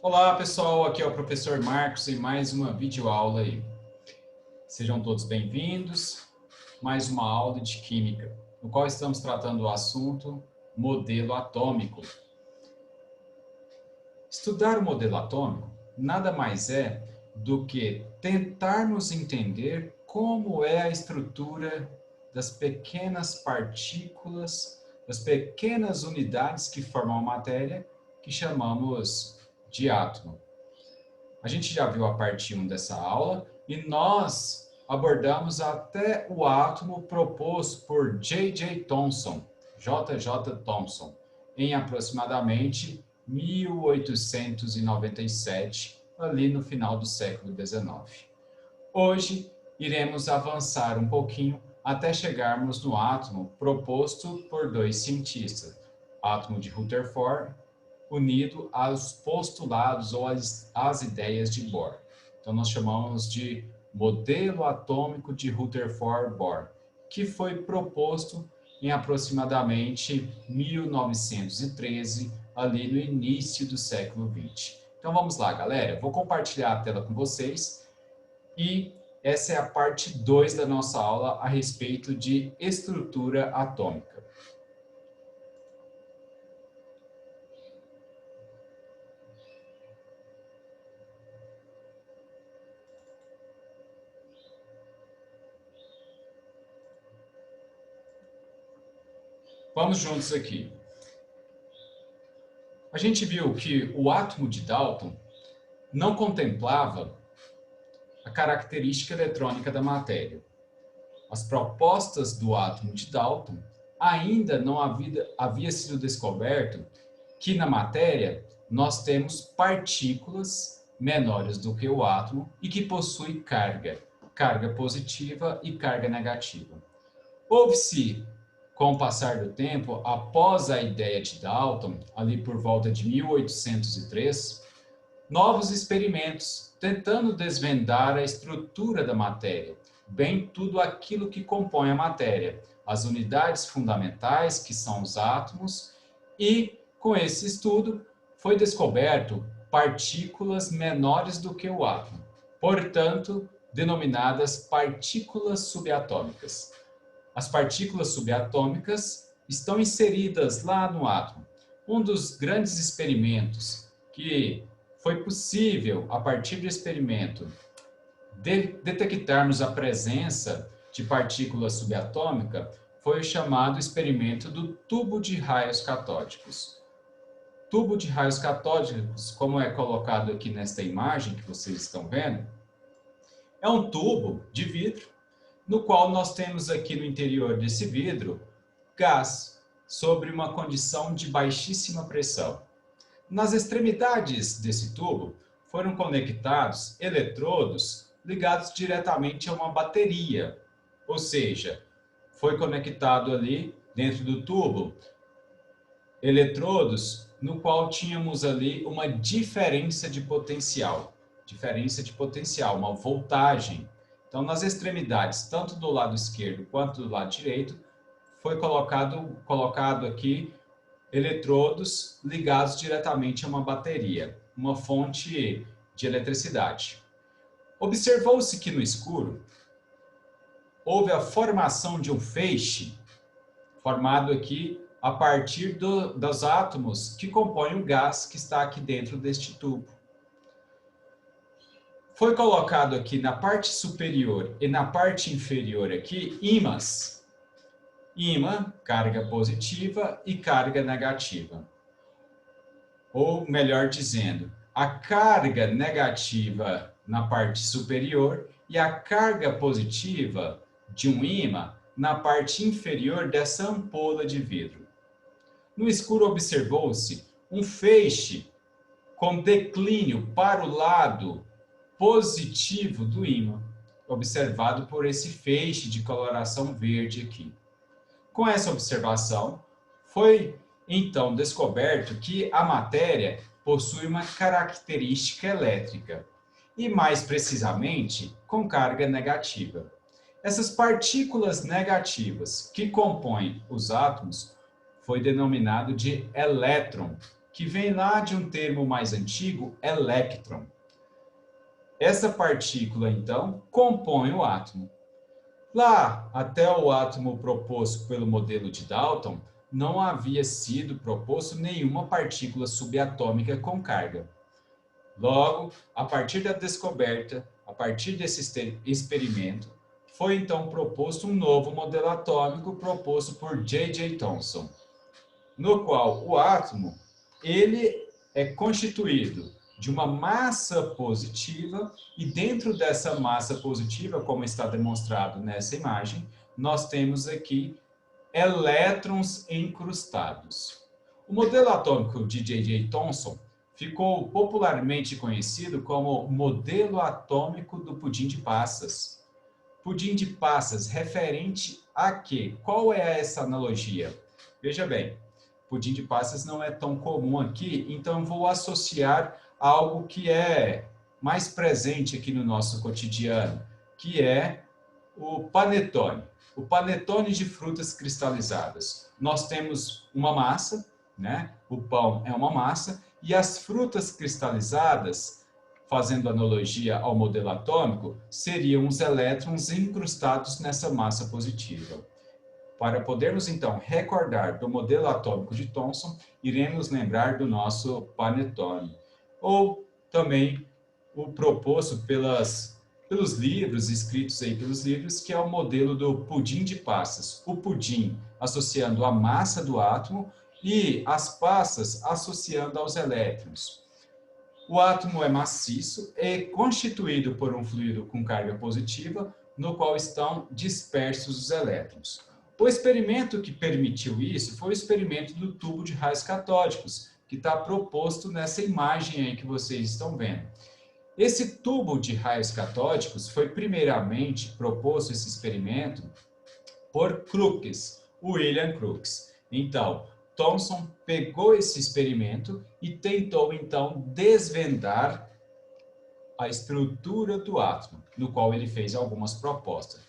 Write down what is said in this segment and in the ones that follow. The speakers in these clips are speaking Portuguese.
Olá pessoal, aqui é o professor Marcos em mais uma videoaula aí. Sejam todos bem-vindos. Mais uma aula de Química, no qual estamos tratando o assunto modelo atômico. Estudar o modelo atômico nada mais é do que tentarmos entender como é a estrutura das pequenas partículas, das pequenas unidades que formam a matéria, que chamamos de átomo. A gente já viu a parte 1 dessa aula e nós abordamos até o átomo proposto por J.J. Thomson, J.J. Thomson, em aproximadamente 1897, ali no final do século XIX. Hoje, iremos avançar um pouquinho até chegarmos no átomo proposto por dois cientistas, átomo de Rutherford unido aos postulados ou às ideias de Bohr. Então, nós chamamos de modelo atômico de Rutherford-Bohr, que foi proposto em aproximadamente 1913, ali no início do século XX. Então, vamos lá, galera. Vou compartilhar a tela com vocês e essa é a parte 2 da nossa aula a respeito de estrutura atômica. Vamos juntos aqui. A gente viu que o átomo de Dalton não contemplava a característica eletrônica da matéria. As propostas do átomo de Dalton ainda não havia sido descoberto que na matéria nós temos partículas menores do que o átomo e que possuem carga positiva e carga negativa. Houve-se, com o passar do tempo, após a ideia de Dalton, ali por volta de 1803, novos experimentos tentando desvendar a estrutura da matéria, bem tudo aquilo que compõe a matéria, as unidades fundamentais, que são os átomos, e com esse estudo foi descoberto partículas menores do que o átomo, portanto, denominadas partículas subatômicas. As partículas subatômicas estão inseridas lá no átomo. Um dos grandes experimentos que foi possível, a partir do experimento, detectarmos a presença de partículas subatômicas foi o chamado experimento do tubo de raios catódicos. Tubo de raios catódicos, como é colocado aqui nesta imagem que vocês estão vendo, é um tubo de vidro no qual nós temos aqui no interior desse vidro gás sobre uma condição de baixíssima pressão. Nas extremidades desse tubo foram conectados eletrodos ligados diretamente a uma bateria, ou seja, foi conectado ali dentro do tubo eletrodos no qual tínhamos ali uma diferença de potencial, uma voltagem. Então, nas extremidades, tanto do lado esquerdo quanto do lado direito, foi colocado aqui eletrodos ligados diretamente a uma bateria, uma fonte de eletricidade. Observou-se que no escuro houve a formação de um feixe, formado aqui a partir dos átomos que compõem o gás que está aqui dentro deste tubo. Foi colocado aqui na parte superior e na parte inferior aqui ímãs. Ímã, carga positiva e carga negativa. Ou melhor dizendo, a carga negativa na parte superior e a carga positiva de um ímã na parte inferior dessa ampola de vidro. No escuro observou-se um feixe com declínio para o lado positivo do ímã, observado por esse feixe de coloração verde aqui. Com essa observação, foi então descoberto que a matéria possui uma característica elétrica, e mais precisamente com carga negativa. Essas partículas negativas que compõem os átomos foi denominado de elétron, que vem lá de um termo mais antigo, elétron. Essa partícula, então, compõe o átomo. Lá, até o átomo proposto pelo modelo de Dalton, não havia sido proposto nenhuma partícula subatômica com carga. Logo, a partir da descoberta, a partir desse experimento, foi então proposto um novo modelo atômico proposto por J.J. Thomson, no qual o átomo ele é constituído de uma massa positiva e dentro dessa massa positiva, como está demonstrado nessa imagem, nós temos aqui elétrons incrustados. O modelo atômico de J.J. Thomson ficou popularmente conhecido como modelo atômico do pudim de passas. Pudim de passas referente a quê? Qual é essa analogia? Veja bem, pudim de passas não é tão comum aqui, então vou associar algo que é mais presente aqui no nosso cotidiano, que é o panetone. O panetone de frutas cristalizadas. Nós temos uma massa, né? O pão é uma massa, e as frutas cristalizadas, fazendo analogia ao modelo atômico, seriam os elétrons incrustados nessa massa positiva. Para podermos, então, recordar do modelo atômico de Thomson, iremos lembrar do nosso panetone. Ou também o proposto pelos livros, escritos aí pelos livros, que é o modelo do pudim de passas. O pudim associando a massa do átomo e as passas associando aos elétrons. O átomo é maciço e constituído por um fluido com carga positiva, no qual estão dispersos os elétrons. O experimento que permitiu isso foi o experimento do tubo de raios catódicos, que está proposto nessa imagem aí que vocês estão vendo. Esse tubo de raios catódicos foi primeiramente proposto esse experimento por Crookes, William Crookes. Então, Thomson pegou esse experimento e tentou então desvendar a estrutura do átomo, no qual ele fez algumas propostas.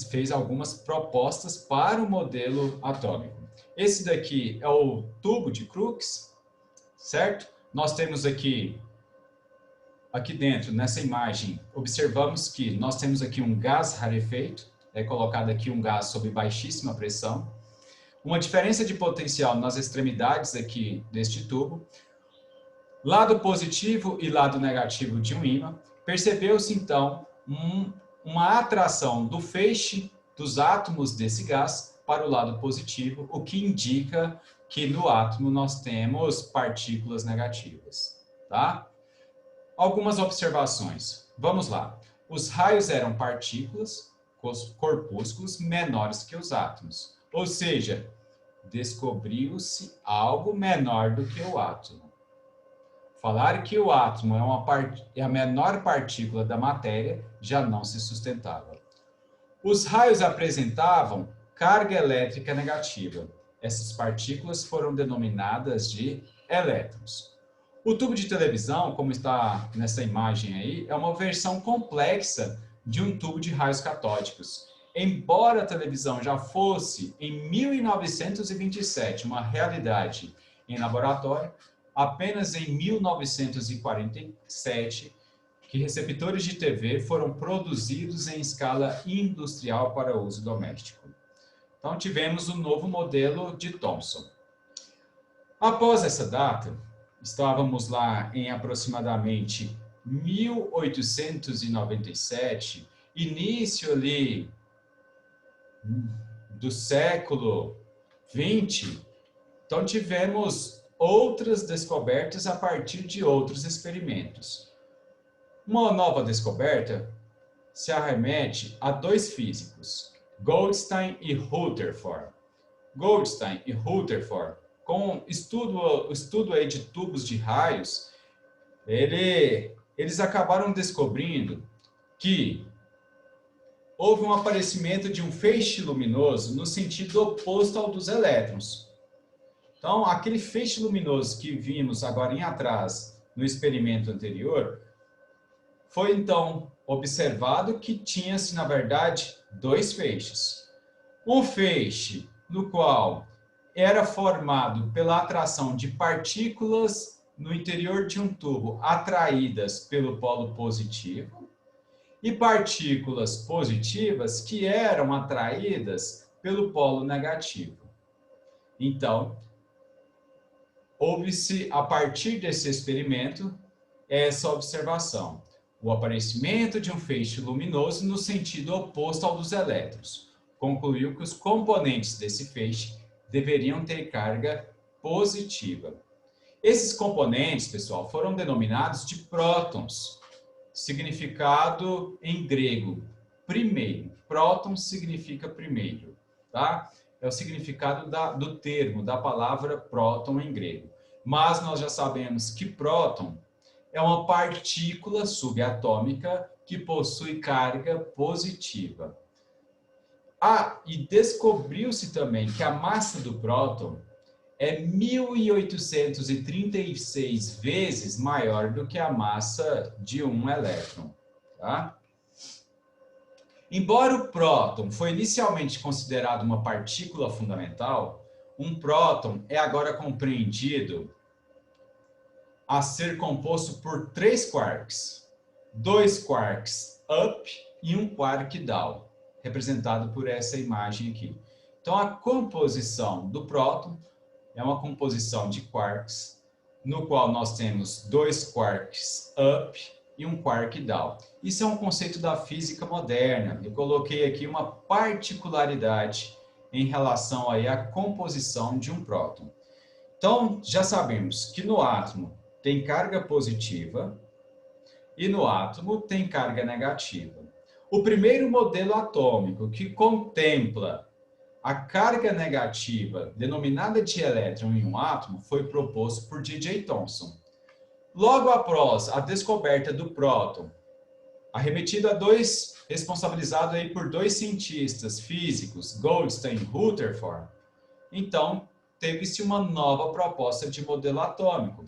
Fez algumas propostas para o modelo atômico. Esse daqui é o tubo de Crookes, certo? Nós temos aqui dentro, nessa imagem, observamos que nós temos aqui um gás rarefeito, é colocado aqui um gás sob baixíssima pressão, uma diferença de potencial nas extremidades aqui deste tubo, lado positivo e lado negativo de um ímã. Percebeu-se, então, uma atração do feixe dos átomos desse gás para o lado positivo, o que indica que no átomo nós temos partículas negativas, tá? Algumas observações. Vamos lá. Os raios eram partículas, corpúsculos menores que os átomos. Ou seja, descobriu-se algo menor do que o átomo. Falar que o átomo é a menor partícula da matéria já não se sustentava. Os raios apresentavam carga elétrica negativa. Essas partículas foram denominadas de elétrons. O tubo de televisão, como está nessa imagem aí, é uma versão complexa de um tubo de raios catódicos. Embora a televisão já fosse, em 1927, uma realidade em laboratório, apenas em 1947 que receptores de TV foram produzidos em escala industrial para uso doméstico. Então, tivemos o novo modelo de Thomson. Após essa data, estávamos lá em aproximadamente 1897, início ali do século 20, então tivemos outras descobertas a partir de outros experimentos. Uma nova descoberta se arremete a dois físicos, Goldstein e Rutherford. Goldstein e Rutherford, com estudo aí de tubos de raios, eles acabaram descobrindo que houve um aparecimento de um feixe luminoso no sentido oposto ao dos elétrons. Então, aquele feixe luminoso que vimos agora em atrás no experimento anterior, foi então observado que tinha-se, na verdade, dois feixes. Um feixe no qual era formado pela atração de partículas no interior de um tubo atraídas pelo polo positivo e partículas positivas que eram atraídas pelo polo negativo. Então, houve-se, a partir desse experimento, essa observação: o aparecimento de um feixe luminoso no sentido oposto ao dos elétrons. Concluiu que os componentes desse feixe deveriam ter carga positiva. Esses componentes, pessoal, foram denominados de prótons, significado em grego, primeiro. Próton significa primeiro, tá? É o significado do termo, da palavra próton em grego. Mas nós já sabemos que próton é uma partícula subatômica que possui carga positiva. E descobriu-se também que a massa do próton é 1836 vezes maior do que a massa de um elétron. Tá? Embora o próton foi inicialmente considerado uma partícula fundamental, um próton é agora compreendido a ser composto por 3 quarks, 2 quarks up e um quark down, representado por essa imagem aqui. Então, a composição do próton é uma composição de quarks, no qual nós temos 2 quarks up e um quark down. Isso é um conceito da física moderna. Eu coloquei aqui uma particularidade em relação aí à composição de um próton. Então, já sabemos que no átomo tem carga positiva e no átomo tem carga negativa. O primeiro modelo atômico que contempla a carga negativa, denominada de elétron em um átomo, foi proposto por J.J. Thomson. Logo após a descoberta do próton, responsabilizado aí por 2 cientistas físicos, Goldstein e Rutherford, então teve-se uma nova proposta de modelo atômico.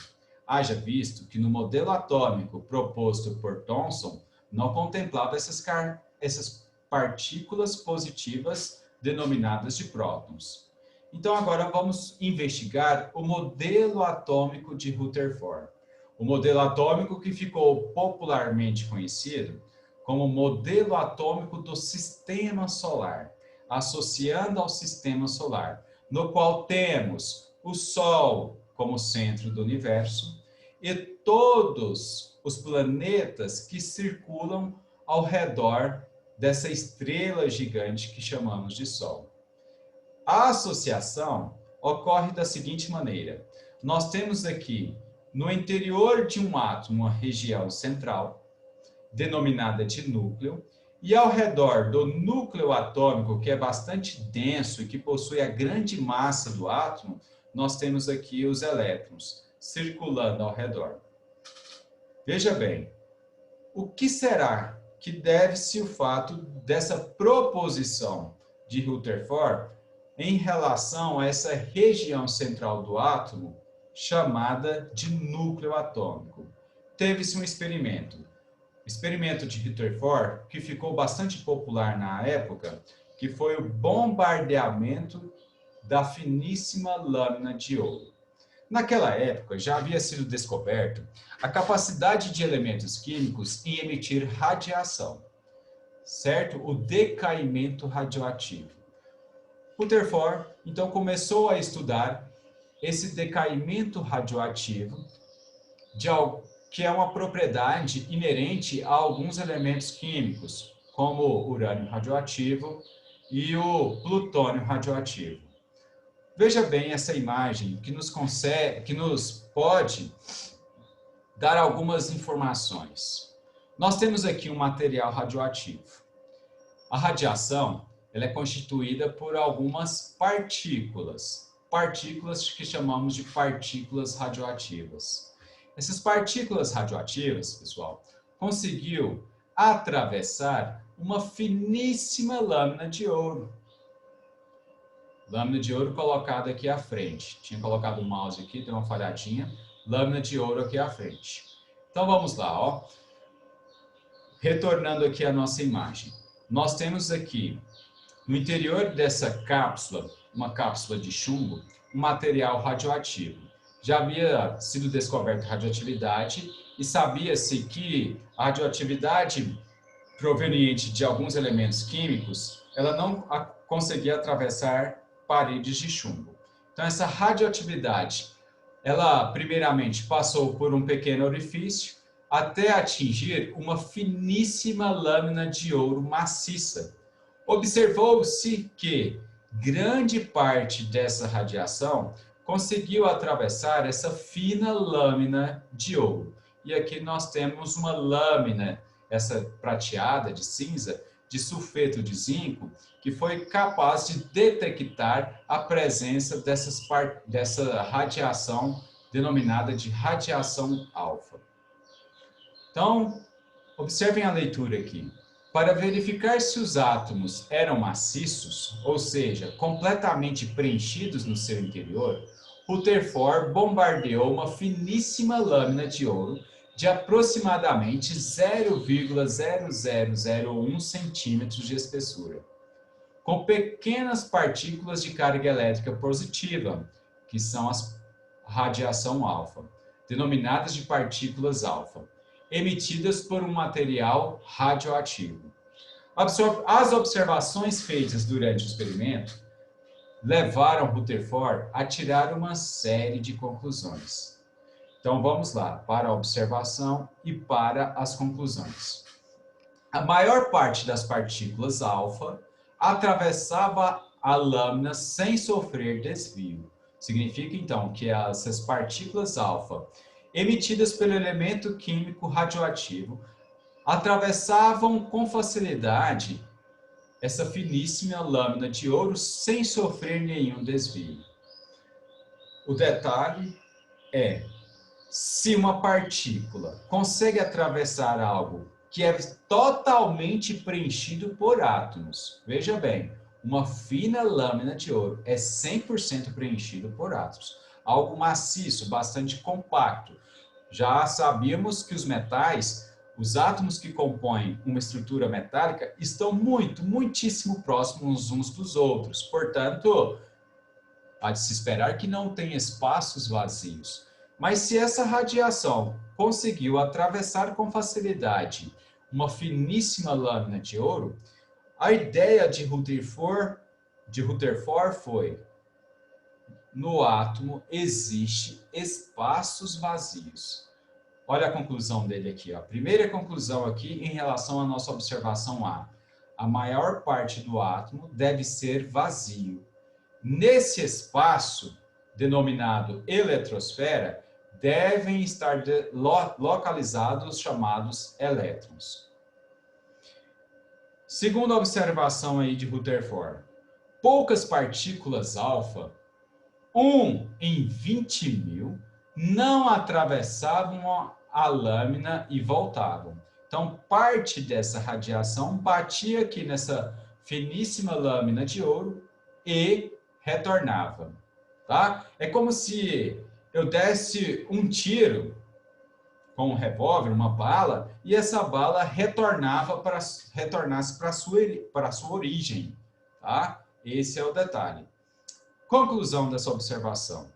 Haja visto que no modelo atômico proposto por Thomson não contemplava essas partículas positivas denominadas de prótons. Então agora vamos investigar o modelo atômico de Rutherford. O modelo atômico que ficou popularmente conhecido como modelo atômico do sistema solar, associando ao sistema solar, no qual temos o Sol como centro do universo e todos os planetas que circulam ao redor dessa estrela gigante que chamamos de Sol. A associação ocorre da seguinte maneira: nós temos aqui no interior de um átomo uma região central, denominada de núcleo, e ao redor do núcleo atômico, que é bastante denso e que possui a grande massa do átomo, nós temos aqui os elétrons circulando ao redor. Veja bem, o que será que deve-se o fato dessa proposição de Rutherford em relação a essa região central do átomo chamada de núcleo atômico? Teve-se um experimento de Rutherford, que ficou bastante popular na época, que foi o bombardeamento da finíssima lâmina de ouro. Naquela época, já havia sido descoberto a capacidade de elementos químicos em emitir radiação, certo? O decaimento radioativo. Rutherford, então, começou a estudar esse decaimento radioativo, que é uma propriedade inerente a alguns elementos químicos, como o urânio radioativo e o plutônio radioativo. Veja bem essa imagem que nos pode dar algumas informações. Nós temos aqui um material radioativo. A radiação ela é constituída por algumas partículas que chamamos de partículas radioativas. Essas partículas radioativas, pessoal, conseguiu atravessar uma finíssima lâmina de ouro. Lâmina de ouro colocada aqui à frente. Tinha colocado o mouse aqui, deu uma falhadinha. Lâmina de ouro aqui à frente. Então vamos lá, ó. Retornando aqui à nossa imagem. Nós temos aqui, no interior dessa cápsula, uma cápsula de chumbo, um material radioativo. Já havia sido descoberta radioatividade e sabia-se que a radioatividade proveniente de alguns elementos químicos, ela não conseguia atravessar paredes de chumbo. Então, essa radioatividade, ela primeiramente passou por um pequeno orifício até atingir uma finíssima lâmina de ouro maciça. Observou-se que grande parte dessa radiação conseguiu atravessar essa fina lâmina de ouro. E aqui nós temos uma lâmina, essa prateada de cinza, de sulfeto de zinco, que foi capaz de detectar a presença dessa radiação denominada de radiação alfa. Então, observem a leitura aqui. Para verificar se os átomos eram maciços, ou seja, completamente preenchidos no seu interior, Rutherford bombardeou uma finíssima lâmina de ouro de aproximadamente 0,0001 centímetros de espessura, com pequenas partículas de carga elétrica positiva, que são as radiação alfa, denominadas de partículas alfa, emitidas por um material radioativo. As observações feitas durante o experimento levaram Rutherford a tirar uma série de conclusões. Então vamos lá, para a observação e para as conclusões. A maior parte das partículas alfa atravessava a lâmina sem sofrer desvio. Significa então que essas partículas alfa, emitidas pelo elemento químico radioativo, atravessavam com facilidade essa finíssima lâmina de ouro sem sofrer nenhum desvio. O detalhe é, se uma partícula consegue atravessar algo que é totalmente preenchido por átomos, veja bem, uma fina lâmina de ouro é 100% preenchido por átomos, algo maciço, bastante compacto. Já sabíamos que os metais, os átomos que compõem uma estrutura metálica, estão muitíssimo próximos uns dos outros. Portanto, há de se esperar que não tenha espaços vazios. Mas se essa radiação conseguiu atravessar com facilidade uma finíssima lâmina de ouro, a ideia de Rutherford foi: no átomo existe espaços vazios. Olha a conclusão dele aqui. A primeira conclusão aqui em relação à nossa observação A. A maior parte do átomo deve ser vazio. Nesse espaço, denominado eletrosfera, devem estar localizados os chamados elétrons. Segunda observação aí de Rutherford. Poucas partículas alfa, 1 em 20.000, não atravessavam a lâmina e voltavam. Então, parte dessa radiação batia aqui nessa finíssima lâmina de ouro e retornava. Tá? É como se eu desse um tiro com um revólver, uma bala, e essa bala retornasse para a sua origem. Tá? Esse é o detalhe. Conclusão dessa observação.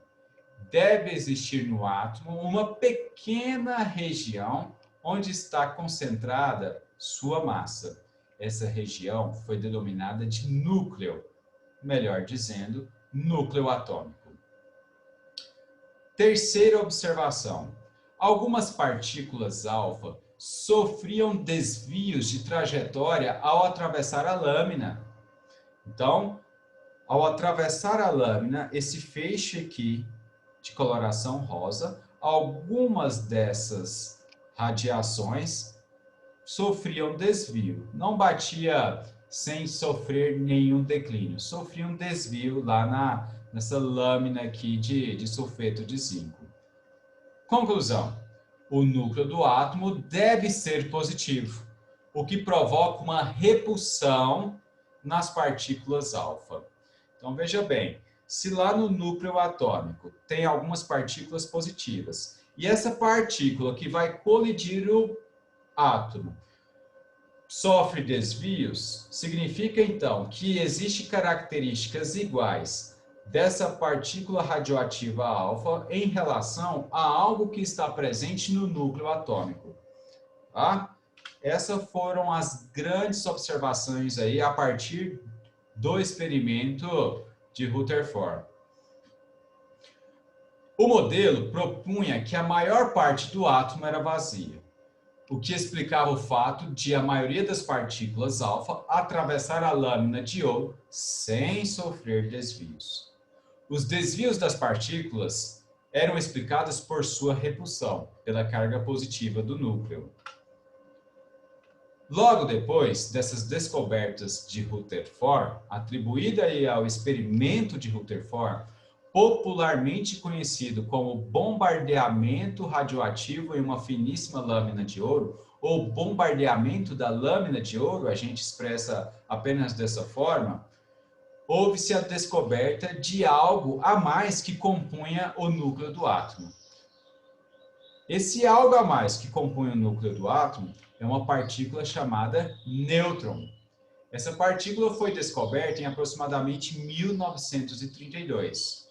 Deve existir no átomo uma pequena região onde está concentrada sua massa. Essa região foi denominada de núcleo, melhor dizendo, núcleo atômico. Terceira observação. Algumas partículas alfa sofriam desvios de trajetória ao atravessar a lâmina. Então, ao atravessar a lâmina, esse feixe aqui de coloração rosa, algumas dessas radiações sofriam desvio. Não batia sem sofrer nenhum declínio. Sofria um desvio lá nessa lâmina aqui de sulfeto de zinco. Conclusão. O núcleo do átomo deve ser positivo, o que provoca uma repulsão nas partículas alfa. Então, veja bem, se lá no núcleo atômico tem algumas partículas positivas, e essa partícula que vai colidir o átomo sofre desvios, significa então que existem características iguais dessa partícula radioativa alfa em relação a algo que está presente no núcleo atômico. Tá? Essas foram as grandes observações aí a partir do experimento de Rutherford. O modelo propunha que a maior parte do átomo era vazia, o que explicava o fato de a maioria das partículas alfa atravessar a lâmina de ouro sem sofrer desvios. Os desvios das partículas eram explicados por sua repulsão, pela carga positiva do núcleo. Logo depois dessas descobertas de Rutherford, atribuída ao experimento de Rutherford, popularmente conhecido como bombardeamento radioativo em uma finíssima lâmina de ouro, ou bombardeamento da lâmina de ouro, a gente expressa apenas dessa forma, houve-se a descoberta de algo a mais que compunha o núcleo do átomo. Esse algo a mais que compunha o núcleo do átomo é uma partícula chamada nêutron. Essa partícula foi descoberta em aproximadamente 1932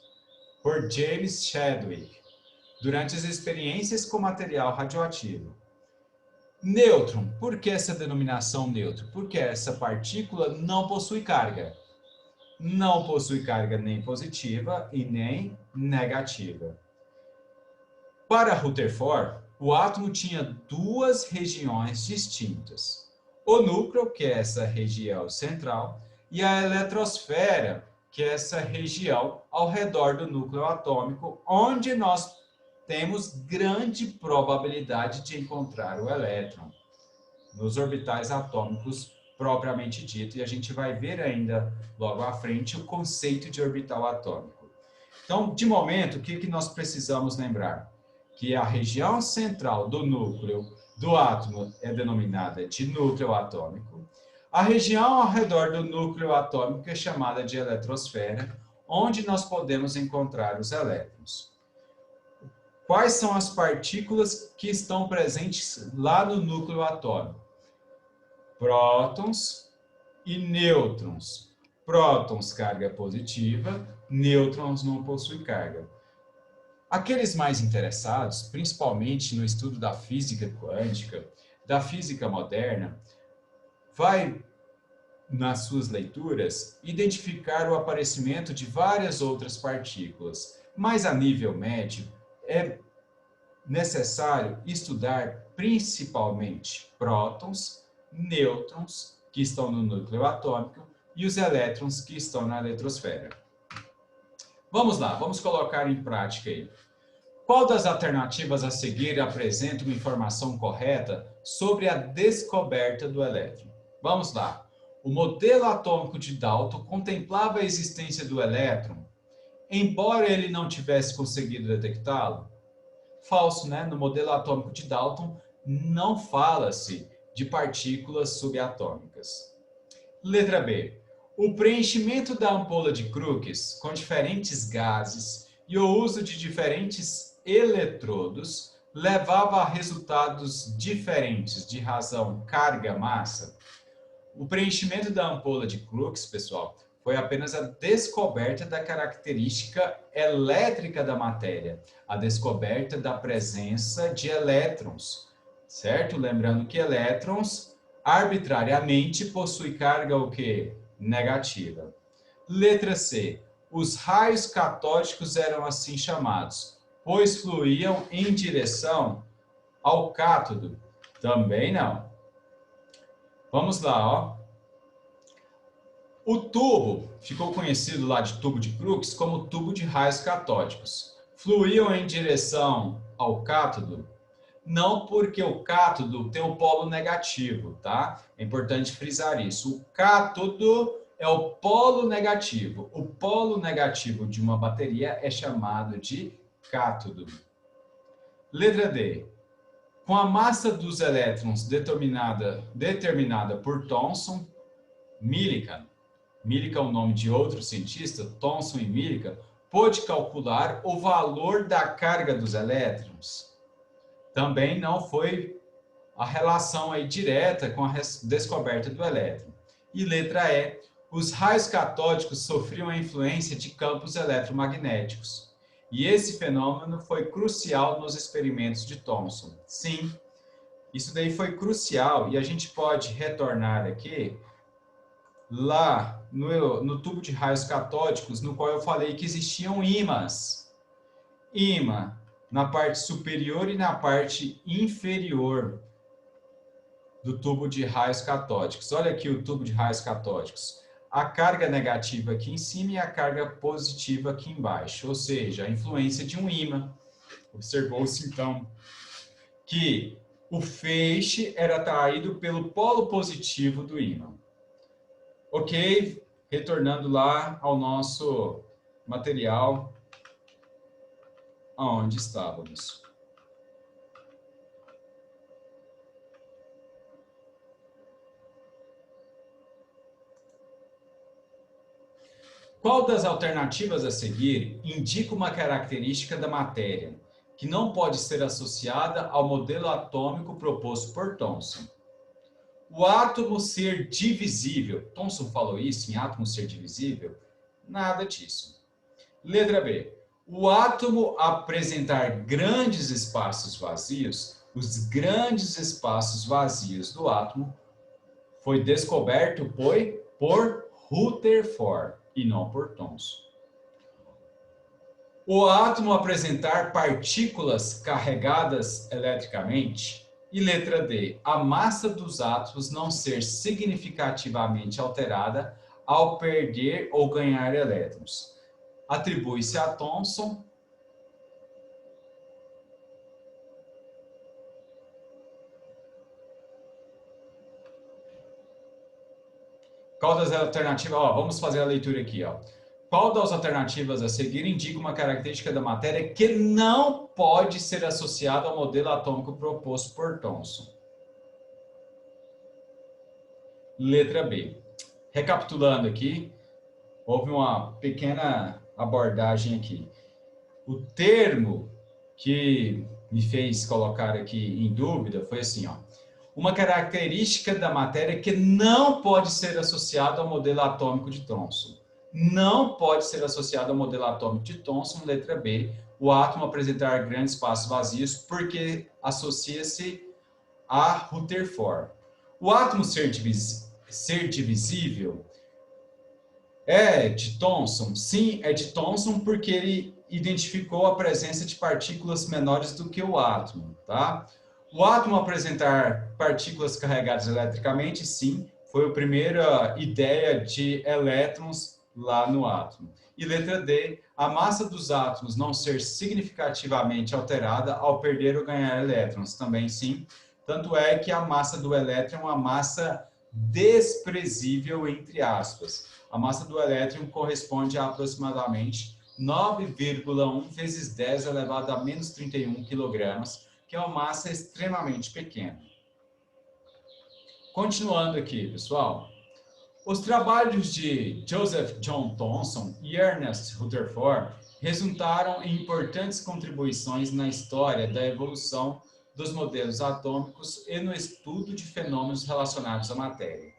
por James Chadwick durante as experiências com material radioativo. Nêutron, por que essa denominação nêutron? Porque essa partícula não possui carga. Não possui carga nem positiva e nem negativa. Para Rutherford, o átomo tinha duas regiões distintas. O núcleo, que é essa região central, e a eletrosfera, que é essa região ao redor do núcleo atômico, onde nós temos grande probabilidade de encontrar o elétron, nos orbitais atômicos propriamente dito, e a gente vai ver ainda logo à frente o conceito de orbital atômico. Então, de momento, o que nós precisamos lembrar? Que a região central do núcleo do átomo é denominada de núcleo atômico. A região ao redor do núcleo atômico é chamada de eletrosfera, onde nós podemos encontrar os elétrons. Quais são as partículas que estão presentes lá no núcleo atômico? Prótons e nêutrons. Prótons, carga positiva, nêutrons não possuem carga. Aqueles mais interessados, principalmente no estudo da física quântica, da física moderna, vai, nas suas leituras, identificar o aparecimento de várias outras partículas, mas a nível médio é necessário estudar principalmente prótons, nêutrons, que estão no núcleo atômico, e os elétrons, que estão na eletrosfera. Vamos lá, vamos colocar em prática aí. Qual das alternativas a seguir apresenta uma informação correta sobre a descoberta do elétron? Vamos lá. O modelo atômico de Dalton contemplava a existência do elétron, embora ele não tivesse conseguido detectá-lo? Falso, né? No modelo atômico de Dalton não fala-se de partículas subatômicas. Letra B. O preenchimento da ampola de Crookes com diferentes gases e o uso de diferentes eletrodos levava a resultados diferentes de razão carga-massa. O preenchimento da ampola de Crookes, pessoal, foi apenas a descoberta da característica elétrica da matéria, a descoberta da presença de elétrons, certo? Lembrando que elétrons arbitrariamente possuem carga o quê? Negativa. Letra C. Os raios catódicos eram assim chamados, pois fluíam em direção ao cátodo. Também não. Vamos lá, ó. O tubo ficou conhecido lá de tubo de Crookes como tubo de raios catódicos. Fluíam em direção ao cátodo, não porque o cátodo tem um polo negativo, tá? É importante frisar isso. O cátodo é o polo negativo. O polo negativo de uma bateria é chamado de cátodo. Letra D. Com a massa dos elétrons determinada por Thomson, Millikan é o nome de outro cientista, Thomson e Millikan, pôde calcular o valor da carga dos elétrons. Também não foi a relação aí direta com a descoberta do elétron. E letra E, os raios catódicos sofriam a influência de campos eletromagnéticos. E esse fenômeno foi crucial nos experimentos de Thomson. Sim, isso daí foi crucial e a gente pode retornar aqui lá no tubo de raios catódicos, no qual eu falei que existiam ímãs. Ímã na parte superior e na parte inferior do tubo de raios catódicos. Olha aqui o tubo de raios catódicos. A carga negativa aqui em cima e a carga positiva aqui embaixo, ou seja, a influência de um ímã. Observou-se, então, que o feixe era atraído pelo polo positivo do ímã. Ok? Retornando lá ao nosso material, aonde estávamos. Qual das alternativas a seguir indica uma característica da matéria que não pode ser associada ao modelo atômico proposto por Thomson? O átomo ser divisível. Thomson falou isso em átomo ser divisível? Nada disso. Letra B. O átomo apresentar grandes espaços vazios. Os grandes espaços vazios do átomo foi descoberto por Rutherford e não por Thomson. O átomo apresentar partículas carregadas eletricamente. E letra D, a massa dos átomos não ser significativamente alterada ao perder ou ganhar elétrons. Atribui-se a Thomson. Qual das alternativas? Vamos fazer a leitura aqui. Qual das alternativas a seguir indica uma característica da matéria que não pode ser associada ao modelo atômico proposto por Thomson? Letra B. Recapitulando aqui, houve uma pequena abordagem aqui. O termo que me fez colocar aqui em dúvida foi assim, uma característica da matéria que não pode ser associada ao modelo atômico de Thomson. Não pode ser associado ao modelo atômico de Thomson, letra B, o átomo apresentar grandes espaços vazios, porque associa-se a Rutherford. O átomo ser divisível é de Thomson? Sim, é de Thomson, porque ele identificou a presença de partículas menores do que o átomo, tá? O átomo apresentar partículas carregadas eletricamente, sim, foi a primeira ideia de elétrons lá no átomo. E letra D, a massa dos átomos não ser significativamente alterada ao perder ou ganhar elétrons, também sim. Tanto é que a massa do elétron é uma massa desprezível, entre aspas. A massa do elétron corresponde a aproximadamente 9,1 vezes 10 elevado a menos 31 quilogramas, que é uma massa extremamente pequena. Continuando aqui, pessoal. Os trabalhos de Joseph John Thomson e Ernest Rutherford resultaram em importantes contribuições na história da evolução dos modelos atômicos e no estudo de fenômenos relacionados à matéria.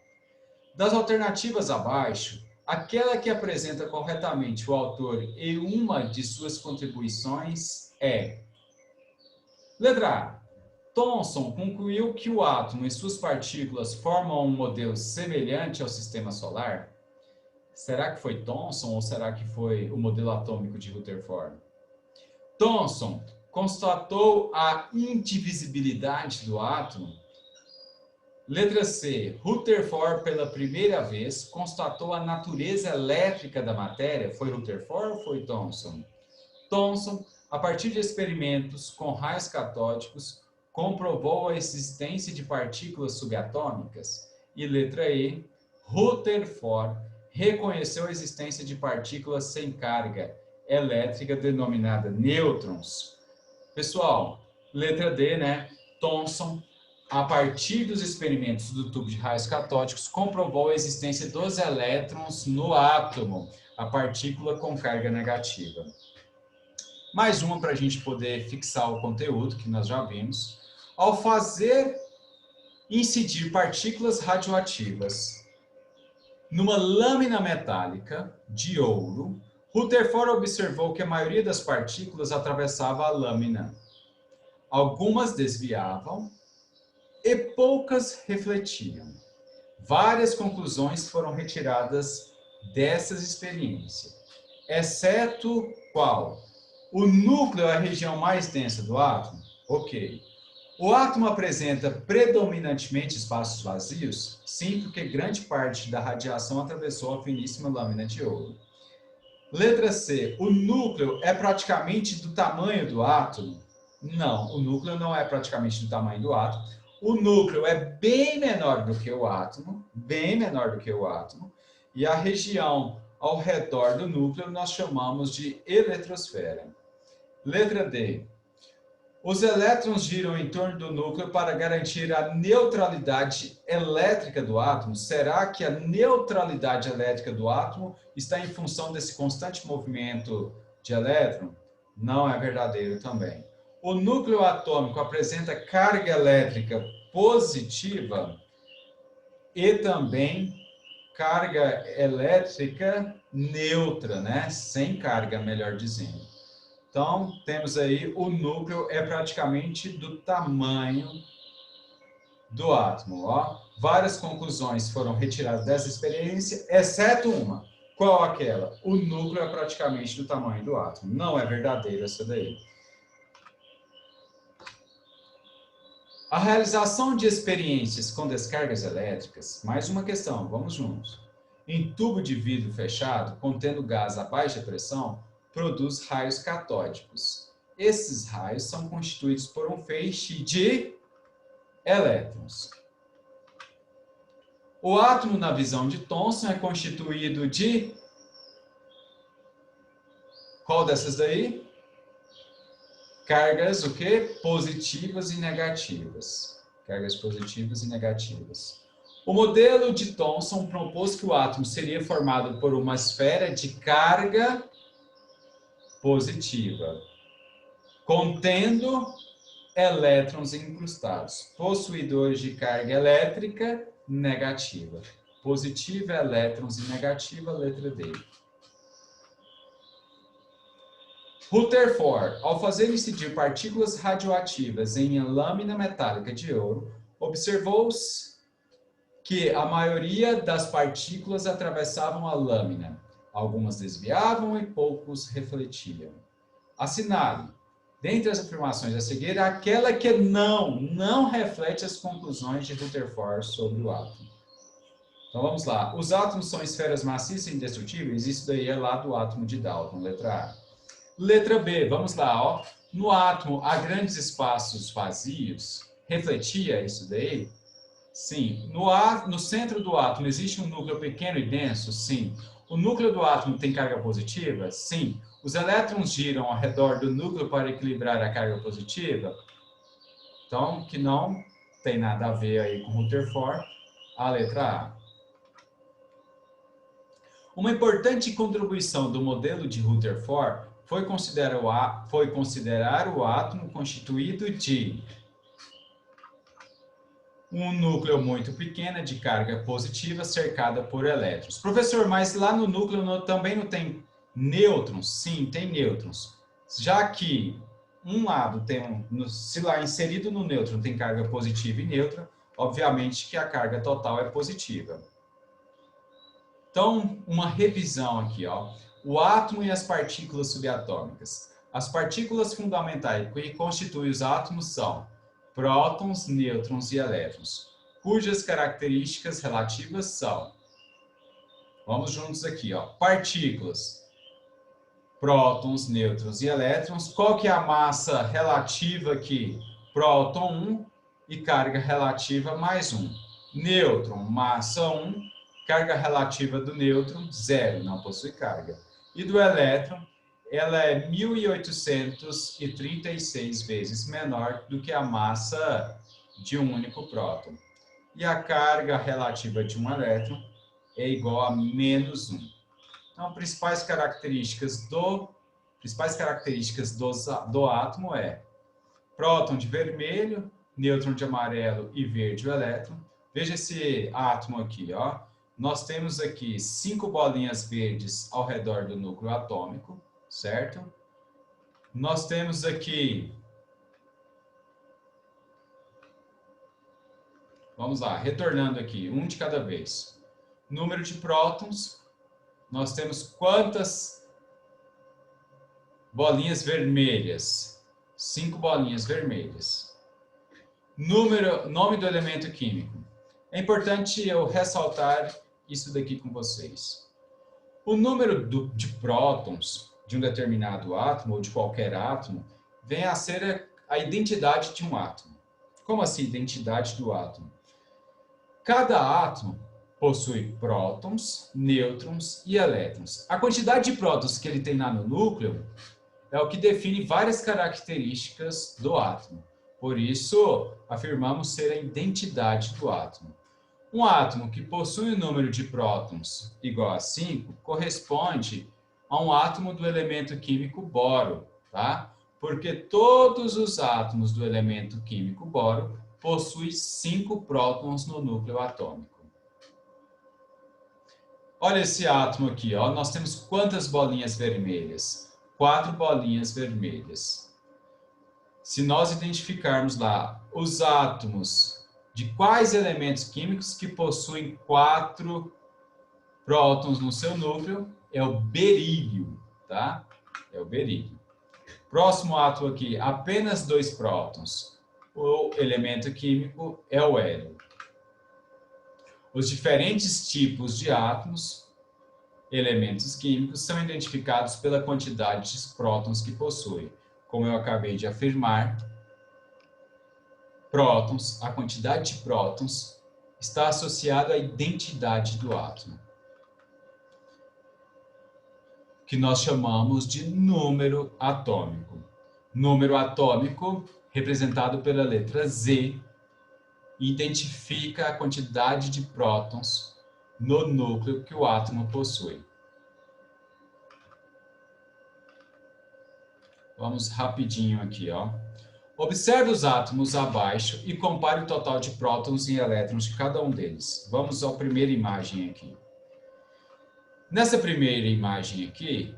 Das alternativas abaixo, aquela que apresenta corretamente o autor e uma de suas contribuições é: letra A. Thomson concluiu que o átomo e suas partículas formam um modelo semelhante ao sistema solar? Será que foi Thomson ou será que foi o modelo atômico de Rutherford? Thomson constatou a indivisibilidade do átomo? Letra C. Rutherford, pela primeira vez, constatou a natureza elétrica da matéria? Foi Rutherford ou foi Thomson? Thomson, a partir de experimentos com raios catódicos, comprovou a existência de partículas subatômicas. E letra E. Rutherford reconheceu a existência de partículas sem carga elétrica denominada nêutrons. Pessoal, letra D, né? Thomson, a partir dos experimentos do tubo de raios catódicos, comprovou a existência dos elétrons no átomo, a partícula com carga negativa. Mais uma para a gente poder fixar o conteúdo que nós já vimos. Ao fazer incidir partículas radioativas numa lâmina metálica de ouro, Rutherford observou que a maioria das partículas atravessava a lâmina. Algumas desviavam e poucas refletiam. Várias conclusões foram retiradas dessas experiências, exceto qual? O núcleo é a região mais densa do átomo? Ok. O átomo apresenta predominantemente espaços vazios? Sim, porque grande parte da radiação atravessou a finíssima lâmina de ouro. Letra C. O núcleo é praticamente do tamanho do átomo? Não, o núcleo não é praticamente do tamanho do átomo. O núcleo é bem menor do que o átomo, bem menor do que o átomo, e a região ao redor do núcleo nós chamamos de eletrosfera. Letra D. Os elétrons giram em torno do núcleo para garantir a neutralidade elétrica do átomo. Será que a neutralidade elétrica do átomo está em função desse constante movimento de elétron? Não é verdadeiro também. O núcleo atômico apresenta carga elétrica positiva e também carga elétrica neutra, né? Sem carga, melhor dizendo. Então, temos aí o núcleo é praticamente do tamanho do átomo. Ó. Várias conclusões foram retiradas dessa experiência, exceto uma. Qual aquela? O núcleo é praticamente do tamanho do átomo. Não é verdadeiro essa daí. A realização de experiências com descargas elétricas, mais uma questão, vamos juntos. Em tubo de vidro fechado, contendo gás a baixa pressão, produz raios catódicos. Esses raios são constituídos por um feixe de elétrons. O átomo, na visão de Thomson, é constituído de... Qual dessas daí? Cargas, o quê? Positivas e negativas. Cargas positivas e negativas. O modelo de Thomson propôs que o átomo seria formado por uma esfera de carga positiva, contendo elétrons incrustados, possuidores de carga elétrica negativa. Positiva, elétrons e negativa, letra D. Rutherford, ao fazer incidir partículas radioativas em lâmina metálica de ouro, observou que a maioria das partículas atravessavam a lâmina. Algumas desviavam e poucos refletiam. Assinale. Dentre as afirmações a seguir, aquela que não reflete as conclusões de Rutherford sobre o átomo. Então vamos lá. Os átomos são esferas maciças e indestrutíveis? Isso daí é lá do átomo de Dalton, letra A. Letra B, vamos lá. Ó. No átomo há grandes espaços vazios. Refletia isso daí? Sim. No centro do átomo existe um núcleo pequeno e denso? Sim. O núcleo do átomo tem carga positiva? Sim. Os elétrons giram ao redor do núcleo para equilibrar a carga positiva? Então, que não tem nada a ver aí com Rutherford, a letra A. Uma importante contribuição do modelo de Rutherford foi considerar o átomo constituído de um núcleo muito pequeno de carga positiva cercada por elétrons. Professor, mas lá no núcleo também não tem nêutrons? Sim, tem nêutrons. Já que um lado tem se lá inserido no nêutron tem carga positiva e neutra, obviamente que a carga total é positiva. Então, uma revisão aqui, ó. O átomo e as partículas subatômicas. As partículas fundamentais que constituem os átomos são prótons, nêutrons e elétrons, cujas características relativas são... Vamos juntos aqui, ó. Partículas, prótons, nêutrons e elétrons. Qual que é a massa relativa aqui? Próton 1 e carga relativa mais 1. Nêutron, massa 1, carga relativa do nêutron, 0, não possui carga. E do elétron, ela é 1836 vezes menor do que a massa de um único próton. E a carga relativa de um elétron é igual a menos 1. Então, principais características do átomo é próton de vermelho, nêutron de amarelo e verde o elétron. Veja esse átomo aqui, ó. Nós temos aqui 5 bolinhas verdes ao redor do núcleo atômico, certo? Nós temos aqui, vamos lá, retornando aqui, um de cada vez. Número de prótons, nós temos quantas bolinhas vermelhas? 5 bolinhas vermelhas. Nome do elemento químico. É importante eu ressaltar isso daqui com vocês. O número de prótons de um determinado átomo, ou de qualquer átomo, vem a ser a identidade de um átomo. Como assim, identidade do átomo? Cada átomo possui prótons, nêutrons e elétrons. A quantidade de prótons que ele tem lá no núcleo é o que define várias características do átomo. Por isso, afirmamos ser a identidade do átomo. Um átomo que possui um número de prótons igual a 5 corresponde a um átomo do elemento químico boro, tá? Porque todos os átomos do elemento químico boro possuem 5 prótons no núcleo atômico. Olha esse átomo aqui, ó. Nós temos quantas bolinhas vermelhas? 4 bolinhas vermelhas. Se nós identificarmos lá os átomos de quais elementos químicos que possuem 4 prótons no seu núcleo, é o berílio, tá? É o berílio. Próximo átomo aqui, apenas 2 prótons. O elemento químico é o hélio. Os diferentes tipos de átomos, elementos químicos, são identificados pela quantidade de prótons que possuem. Como eu acabei de afirmar, prótons, a quantidade de prótons, está associada à identidade do átomo, que nós chamamos de número atômico. Número atômico, representado pela letra Z, identifica a quantidade de prótons no núcleo que o átomo possui. Vamos rapidinho aqui, ó. Observe os átomos abaixo e compare o total de prótons e elétrons de cada um deles. Vamos à primeira imagem aqui. Nessa primeira imagem aqui,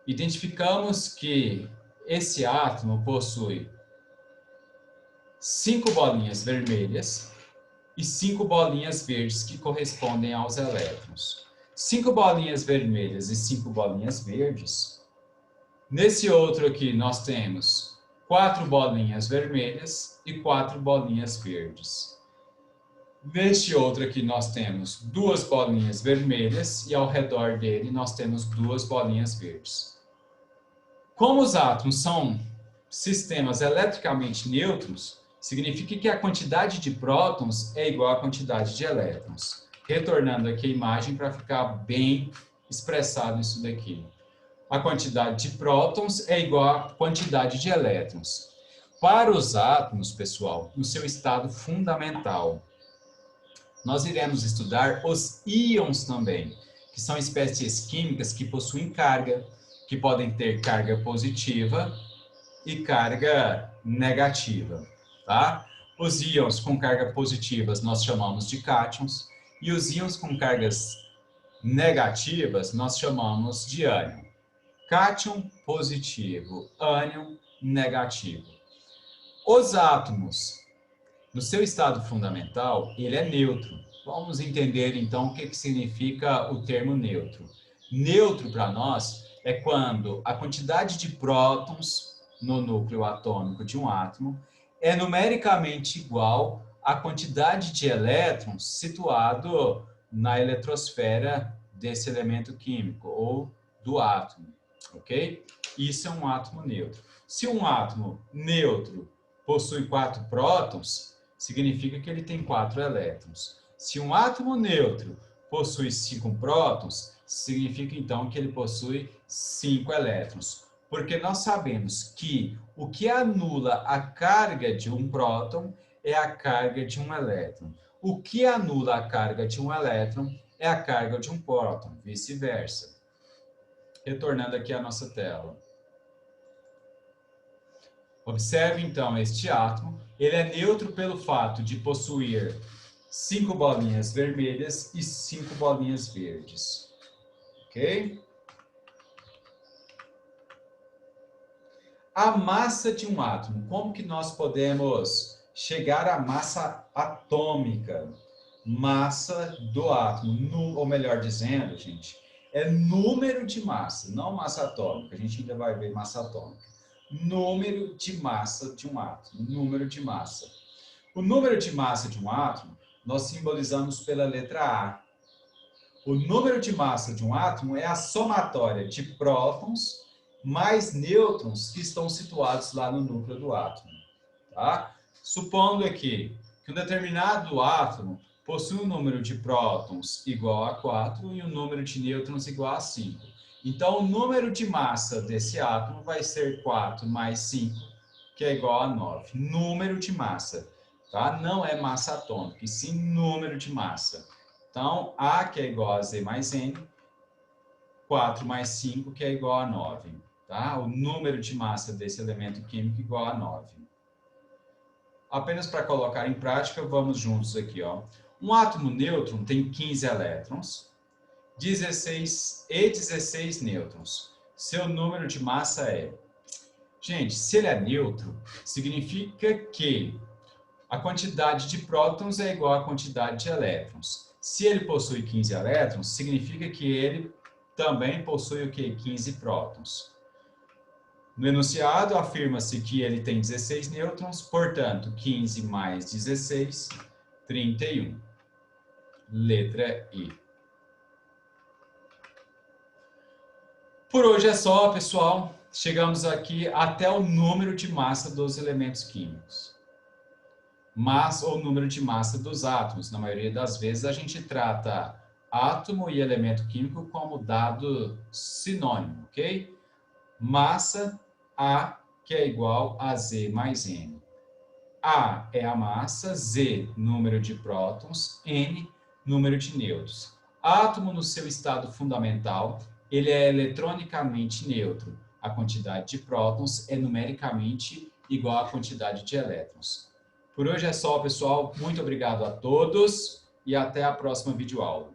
identificamos que esse átomo possui 5 bolinhas vermelhas e 5 bolinhas verdes que correspondem aos elétrons. 5 bolinhas vermelhas e 5 bolinhas verdes. Nesse outro aqui nós temos 4 bolinhas vermelhas e 4 bolinhas verdes. Neste outro aqui nós temos 2 bolinhas vermelhas e ao redor dele nós temos 2 bolinhas verdes. Como os átomos são sistemas eletricamente neutros, significa que a quantidade de prótons é igual à quantidade de elétrons. Retornando aqui a imagem para ficar bem expressado isso daqui. A quantidade de prótons é igual à quantidade de elétrons. Para os átomos, pessoal, no seu estado fundamental, nós iremos estudar os íons também, que são espécies químicas que possuem carga, que podem ter carga positiva e carga negativa, tá? Os íons com carga positivas nós chamamos de cátions e os íons com cargas negativas nós chamamos de ânion. Cátion positivo, ânion negativo. Os átomos, no seu estado fundamental, ele é neutro. Vamos entender então o que significa o termo neutro. Neutro para nós é quando a quantidade de prótons no núcleo atômico de um átomo é numericamente igual à quantidade de elétrons situado na eletrosfera desse elemento químico ou do átomo, ok? Isso é um átomo neutro. Se um átomo neutro possui 4 prótons, significa que ele tem 4 elétrons. Se um átomo neutro possui 5 prótons, significa então que ele possui 5 elétrons. Porque nós sabemos que o que anula a carga de um próton é a carga de um elétron. O que anula a carga de um elétron é a carga de um próton, vice-versa. Retornando aqui à nossa tela. Observe, então, este átomo. Ele é neutro pelo fato de possuir 5 bolinhas vermelhas e 5 bolinhas verdes. Ok? A massa de um átomo. Como que nós podemos chegar à massa atômica? Massa do átomo, ou melhor dizendo, gente, é número de massa, não massa atômica. A gente ainda vai ver massa atômica. Número de massa de um átomo, número de massa. O número de massa de um átomo nós simbolizamos pela letra A. O número de massa de um átomo é a somatória de prótons mais nêutrons que estão situados lá no núcleo do átomo. Tá? Supondo aqui que um determinado átomo possui um número de prótons igual a 4 e um número de nêutrons igual a 5. Então, o número de massa desse átomo vai ser 4 mais 5, que é igual a 9. Número de massa, tá? Não é massa atômica, e sim número de massa. Então, A, que é igual a Z mais N, 4 mais 5, que é igual a 9. Tá? O número de massa desse elemento químico é igual a 9. Apenas para colocar em prática, vamos juntos aqui. Ó. Um átomo nêutron tem 15 elétrons, 16 nêutrons. Seu número de massa é... Gente, se ele é neutro, significa que a quantidade de prótons é igual à quantidade de elétrons. Se ele possui 15 elétrons, significa que ele também possui o quê? 15 prótons. No enunciado, afirma-se que ele tem 16 nêutrons, portanto, 15 mais 16, 31. Letra I. Por hoje é só, pessoal. Chegamos aqui até o número de massa dos elementos químicos. Massa ou número de massa dos átomos. Na maioria das vezes, a gente trata átomo e elemento químico como dado sinônimo, ok? Massa, A, que é igual a Z mais N. A é a massa, Z, número de prótons, N, número de nêutrons. Átomo, no seu estado fundamental, ele é eletronicamente neutro. A quantidade de prótons é numericamente igual à quantidade de elétrons. Por hoje é só, pessoal. Muito obrigado a todos e até a próxima videoaula.